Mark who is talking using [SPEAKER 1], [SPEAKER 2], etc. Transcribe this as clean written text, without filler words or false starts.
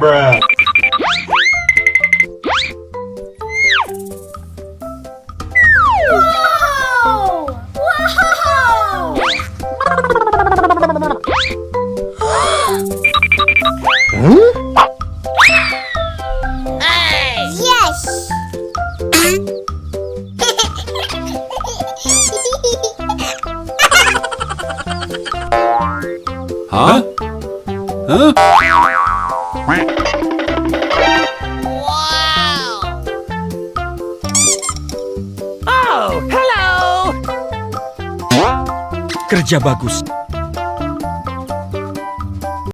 [SPEAKER 1] Bruh.
[SPEAKER 2] Wow! Wow! Yes!
[SPEAKER 3] Huh? Huh?
[SPEAKER 4] Oh, hello!
[SPEAKER 5] Kerja bagus.